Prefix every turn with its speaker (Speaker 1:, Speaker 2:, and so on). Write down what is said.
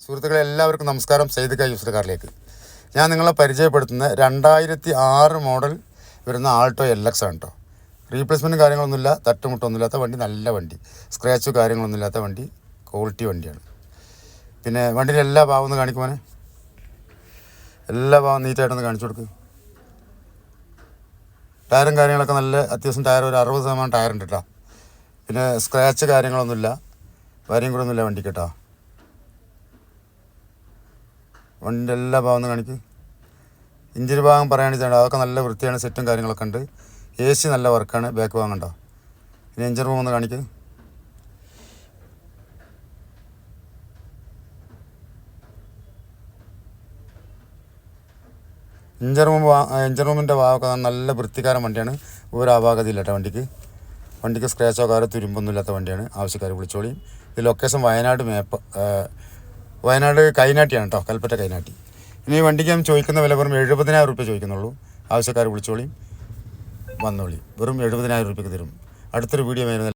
Speaker 1: സുഹൃത്തുക്കളെ എല്ലാവർക്കും നമസ്കാരം. സെയ്ദ് ക യൂസ്ഡ് കാറിലേക്ക് ഞാൻ നിങ്ങളെ പരിചയപ്പെടുത്തുന്ന 2006 മോഡൽ വരുന്ന ആൾട്ടോ LX ആണ് കേട്ടോ. റീപ്ലേസ്മെൻറ്റും കാര്യങ്ങളൊന്നുമില്ല, തട്ടുമുട്ടൊന്നുമില്ലാത്ത വണ്ടി, നല്ല വണ്ടി, സ്ക്രാച്ച് കാര്യങ്ങളൊന്നുമില്ലാത്ത വണ്ടി, ക്വാളിറ്റി വണ്ടിയാണ്. പിന്നെ വണ്ടിയുടെ എല്ലാ ഭാഗവും ഒന്ന് കാണിക്കുവാനെ, എല്ലാ ഭാഗവും നീറ്റായിട്ടൊന്ന് കാണിച്ചു കൊടുക്കുക. ടയറും കാര്യങ്ങളൊക്കെ നല്ല അത്യാവശ്യം ടയർ ഒരു 60% ടയറുണ്ട് കേട്ടോ. പിന്നെ സ്ക്രാച്ച് കാര്യങ്ങളൊന്നുമില്ല, വരിയും കൂടെ ഒന്നുമില്ല വണ്ടിക്ക് കേട്ടോ. വണ്ടിൻ്റെ എല്ലാ ഭാഗം ഒന്ന് കാണിക്കും. ഇഞ്ചിൻ ഭാഗം പറയുകയാണെന്ന് അതൊക്കെ നല്ല വൃത്തിയാണ്, സെറ്റും കാര്യങ്ങളൊക്കെ ഉണ്ട്. AC നല്ല വർക്കാണ്. ബാക്ക് ഭാഗം ഉണ്ടോ. ഇനി എഞ്ചിൻ റൂം ഒന്ന് കാണിക്കും. എഞ്ചിൻ റൂമിൻ്റെ ഭാഗമൊക്കെ നല്ല വൃത്തിക്കാരൻ വണ്ടിയാണ്. ഒരു അപാകതയില്ല കേട്ടോ വണ്ടിക്ക്. വണ്ടിക്ക് സ്ക്രാച്ചോ കാരോ തുരുമ്പൊന്നും ഇല്ലാത്ത വണ്ടിയാണ്. ആവശ്യക്കാർ വിളിച്ചോളിയും. ഈ ലൊക്കേഷൻ വയനാട് കൈനാട്ടിയാണ് കേട്ടോ, കൽപ്പറ്റ കൈനാട്ടി. ഇനി ഈ വണ്ടിക്ക് ഞാൻ ചോദിക്കുന്ന വില വെറും 70,000 രൂപ ചോദിക്കുന്നുള്ളൂ. ആവശ്യക്കാർ വിളിച്ചോളിയും, വന്നോളി. വെറും 70,000 രൂപയ്ക്ക് തരും. അടുത്തൊരു വീഡിയോ വരുന്നത്.